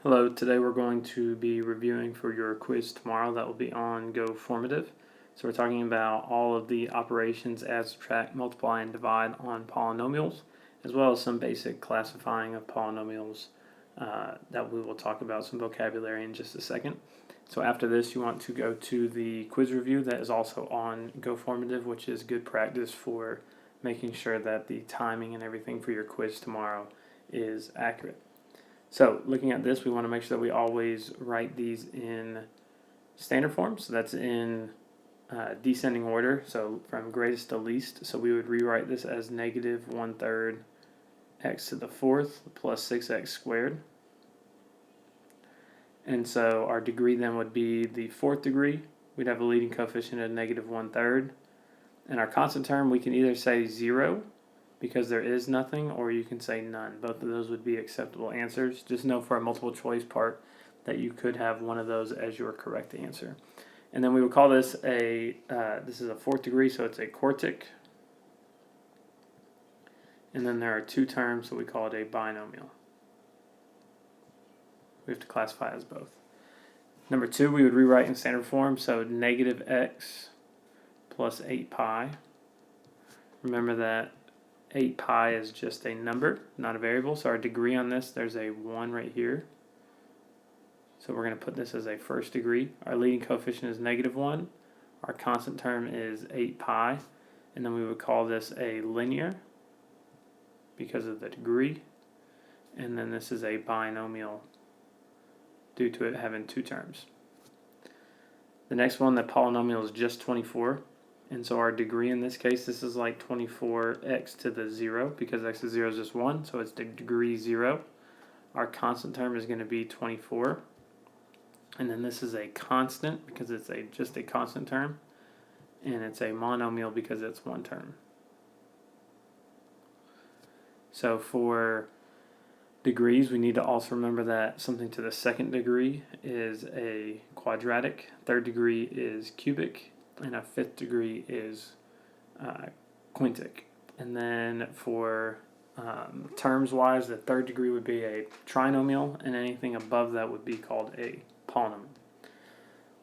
Hello, today we're going to be reviewing for your quiz tomorrow that will be on GoFormative. So we're talking about all of the operations add, subtract, multiply, and divide on polynomials, as well as some basic classifying of polynomials that we will talk about some vocabulary in just a second. So after this, you want to go to the quiz review that is also on GoFormative, which is good practice for making sure that the timing and everything for your quiz tomorrow is accurate. So looking at this, we want to make sure that we always write these in standard form. So that's in descending order, so from greatest to least. So we would rewrite this as negative 1/3 x to the fourth plus 6x squared. And so our degree then would be the fourth degree. We'd have a leading coefficient of negative 1/3. And our constant term, we can either say 0 because there is nothing, or you can say none. Both of those would be acceptable answers. Just know for a multiple choice part that you could have one of those as your correct answer. And then we would call this this is a fourth degree, so it's a quartic. And then there are two terms, so we call it a binomial. We have to classify as both. Number 2, we would rewrite in standard form, so negative x plus 8 pi. Remember that 8 pi is just a number, not a variable. So our degree on this, there's a 1 right here. So we're going to put this as a first degree. Our leading coefficient is negative 1. Our constant term is 8 pi. And then we would call this a linear because of the degree. And then this is a binomial due to it having two terms. The next one, the polynomial, is just 24. And so our degree in this case, this is like 24x to the 0 because x to 0 is just 1, so it's the degree 0. Our constant term is going to be 24. And then this is a constant because it's just a constant term. And it's a monomial because it's one term. So for degrees, we need to also remember that something to the second degree is a quadratic, third degree is cubic, and a fifth degree is quintic. And then for terms wise, the third degree would be a trinomial, and anything above that would be called a polynomial.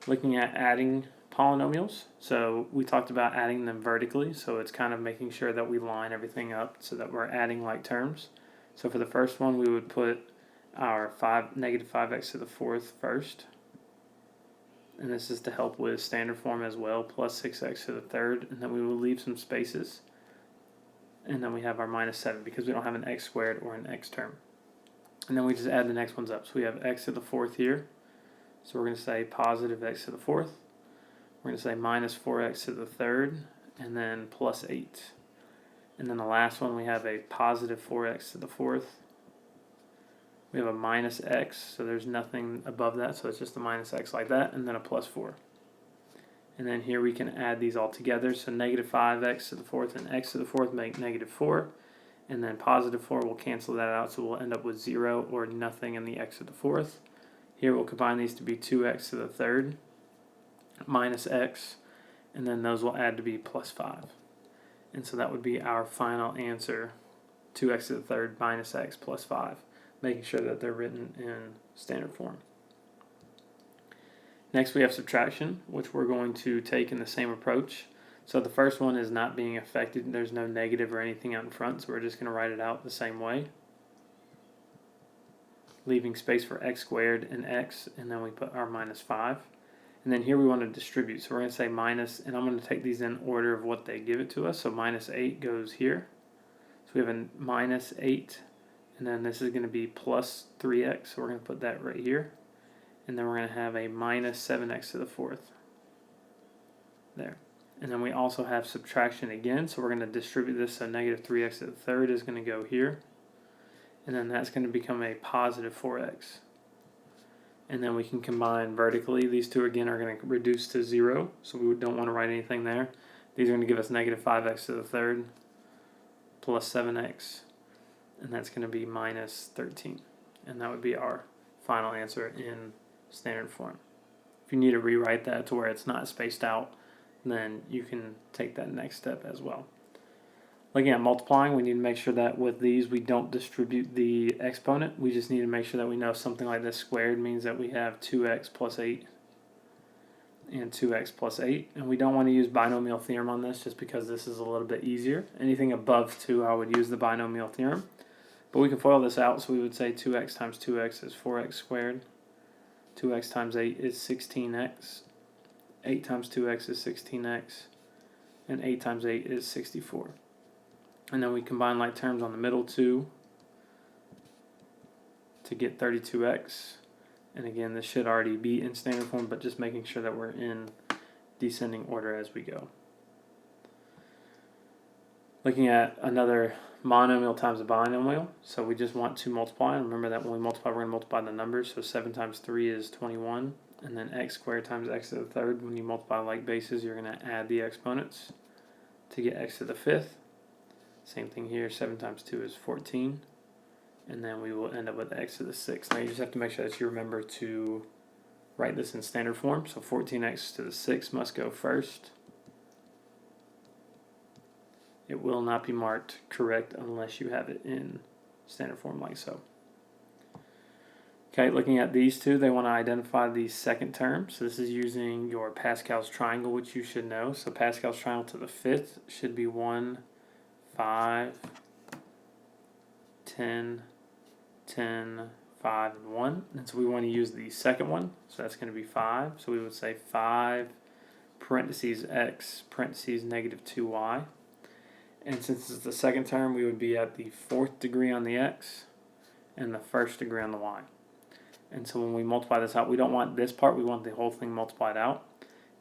Looking at adding polynomials, so we talked about adding them vertically, so it's kind of making sure that we line everything up so that we're adding like terms. So for the first one, we would put our negative 5x to the fourth first. And this is to help with standard form as well, plus 6x to the third. And then we will leave some spaces. And then we have our minus 7 because we don't have an x squared or an x term. And then we just add the next ones up. So we have x to the fourth here. So we're going to say positive x to the fourth. We're going to say minus 4x to the third. And then plus 8. And then the last one, we have a positive 4x to the fourth. We have a minus x, so there's nothing above that, so it's just a minus x like that, and then a plus 4. And then here we can add these all together, so negative 5x to the fourth and x to the fourth make negative 4, and then positive 4 will cancel that out, so we'll end up with 0 or nothing in the x to the fourth. Here we'll combine these to be 2x to the third minus x, and then those will add to be plus 5. And so that would be our final answer, 2x to the third minus x plus 5. Making sure that they're written in standard form. Next we have subtraction, which we're going to take in the same approach. So the first one is not being affected. There's no negative or anything out in front, so we're just going to write it out the same way. Leaving space for x squared and x, and then we put our minus 5. And then here we want to distribute, so we're going to say minus, and I'm going to take these in order of what they give it to us. So minus 8 goes here. So we have a minus 8. And then this is going to be plus 3x, so we're going to put that right here. And then we're going to have a minus 7x to the fourth. There. And then we also have subtraction again, so we're going to distribute this, so negative 3x to the third is going to go here. And then that's going to become a positive 4x. And then we can combine vertically. These two again are going to reduce to 0, so we don't want to write anything there. These are going to give us negative 5x to the third plus 7x. And that's going to be minus 13. And that would be our final answer in standard form. If you need to rewrite that to where it's not spaced out, then you can take that next step as well. Looking at multiplying, we need to make sure that with these we don't distribute the exponent. We just need to make sure that we know something like this squared means that we have 2x plus 8 and 2x plus 8. And we don't want to use binomial theorem on this just because this is a little bit easier. Anything above 2, I would use the binomial theorem. But we can FOIL this out, so we would say 2x times 2x is 4x squared. 2x times 8 is 16x. 8 times 2x is 16x. And 8 times 8 is 64. And then we combine like terms on the middle two to get 32x. And again, this should already be in standard form, but just making sure that we're in descending order as we go. Looking at another monomial times a binomial. So we just want to multiply. And remember that when we multiply, we're going to multiply the numbers. So 7 times 3 is 21. And then x squared times x to the third. When you multiply like bases, you're going to add the exponents to get x to the fifth. Same thing here. 7 times 2 is 14. And then we will end up with x to the 6th. Now you just have to make sure that you remember to write this in standard form. So 14x to the 6th must go first. It will not be marked correct unless you have it in standard form like so. Okay, looking at these two, they want to identify the second term. So this is using your Pascal's triangle, which you should know. So Pascal's triangle to the 5th should be 1, 5, 10, 10, 5, and 1. And so we want to use the second one. So that's going to be 5. So we would say 5 parentheses x parentheses negative 2y. And since it's the second term, we would be at the 4th degree on the x and the 1st degree on the y. And so when we multiply this out, we don't want this part. We want the whole thing multiplied out.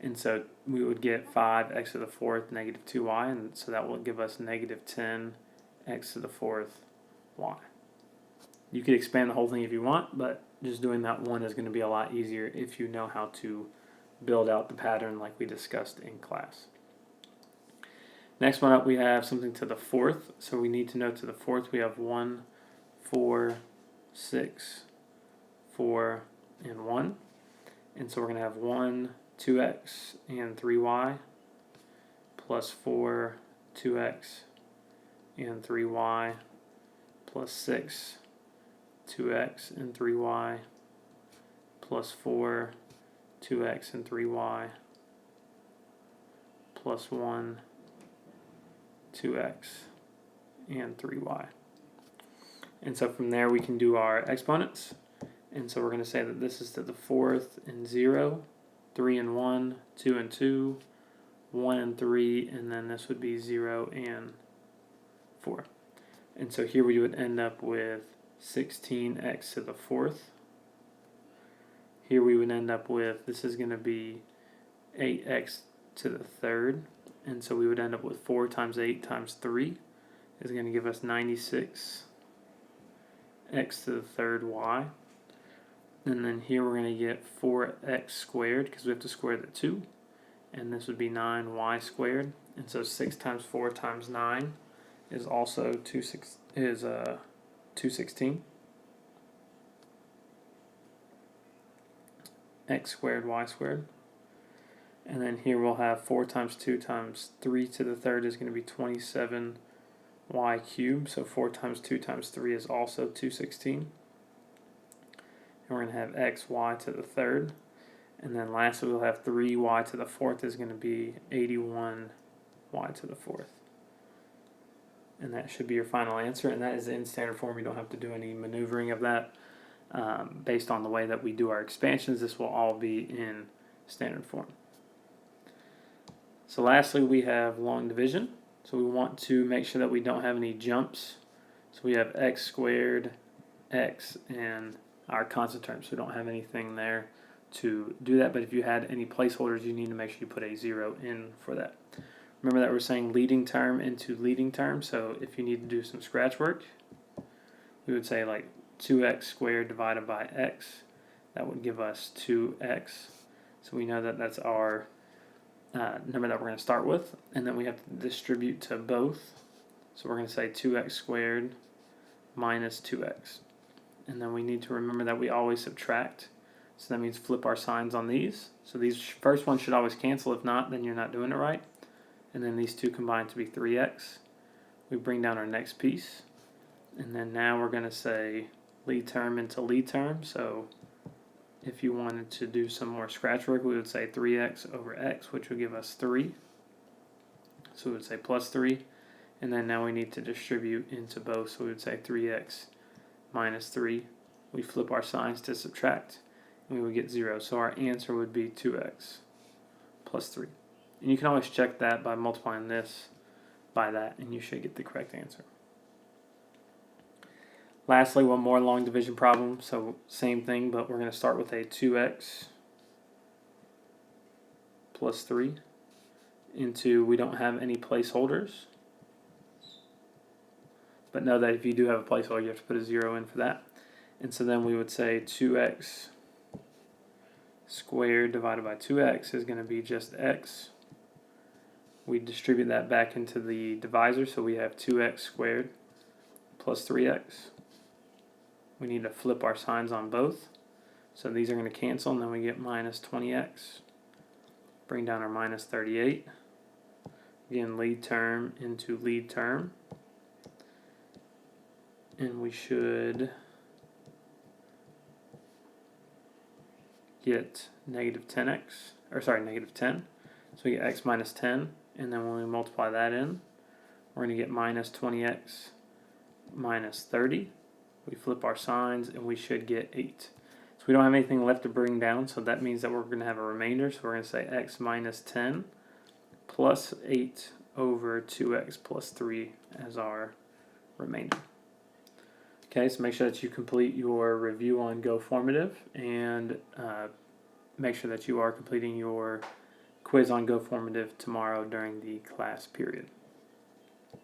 And so we would get 5x to the 4th negative 2y. And so that will give us negative 10x to the 4th y. You could expand the whole thing if you want, but just doing that one is going to be a lot easier if you know how to build out the pattern like we discussed in class. Next one up, we have something to the 4th. So we need to know to the 4th we have 1, 4, 6, 4, and 1. And so we're going to have 1, 2x, and 3y, plus 4, 2x, and 3y, plus 6, 2x, and 3y, plus 4, 2x, and 3y, plus 1, 2x, and 3y. And so from there we can do our exponents. And so we're going to say that this is to the 4th and 0, 3 and 1, 2 and 2, 1 and 3, and then this would be 0 and 4. And so here we would end up with 16x to the 4th. Here we would end up with, this is going to be 8x to the 3rd. And so we would end up with 4 times 8 times 3 is going to give us 96 x to the 3rd y. And then here we're going to get 4x squared because we have to square the 2. And this would be 9y squared. And so 6 times 4 times 9 is also 216. X squared, y squared. And then here we'll have 4 times 2 times 3 to the 3rd is going to be 27y cubed. So 4 times 2 times 3 is also 216. And we're going to have xy to the 3rd. And then lastly we'll have 3y to the 4th is going to be 81y to the 4th. And that should be your final answer. And that is in standard form. You don't have to do any maneuvering of that. Based on the way that we do our expansions, this will all be in standard form. So lastly, we have long division. So we want to make sure that we don't have any jumps. So we have x squared, x, and our constant terms. So we don't have anything there to do that. But if you had any placeholders, you need to make sure you put a 0 in for that. Remember that we're saying leading term into leading term. So if you need to do some scratch work, we would say like 2x squared divided by x. That would give us 2x. So we know that that's our number that we're going to start with, and then we have to distribute to both. So we're going to say 2x squared minus 2x. And then we need to remember that we always subtract. So that means flip our signs on these. So these first ones should always cancel. If not, then you're not doing it right. And then these two combine to be 3x. We bring down our next piece, and then now we're going to say lead term into lead term. So if you wanted to do some more scratch work, we would say 3x over x, which would give us 3. So we would say plus 3. And then now we need to distribute into both. So we would say 3x minus 3. We flip our signs to subtract, and we would get 0. So our answer would be 2x plus 3. And you can always check that by multiplying this by that, and you should get the correct answer. Lastly, one more long division problem. So same thing, but we're going to start with a 2x plus 3 into, we don't have any placeholders. But know that if you do have a placeholder, you have to put a 0 in for that. And so then we would say 2x squared divided by 2x is going to be just x. We distribute that back into the divisor, so we have 2x squared plus 3x. We need to flip our signs on both. So these are going to cancel, and then we get minus 20x. Bring down our minus 38. Again, lead term into lead term. And we should get negative 10x, or sorry, negative 10. So we get x minus 10, and then when we multiply that in, we're going to get minus 20x minus 30. We flip our signs, and we should get 8. So we don't have anything left to bring down, so that means that we're going to have a remainder. So we're going to say x minus 10 plus 8 over 2x plus 3 as our remainder. Okay, so make sure that you complete your review on GoFormative, and make sure that you are completing your quiz on GoFormative tomorrow during the class period.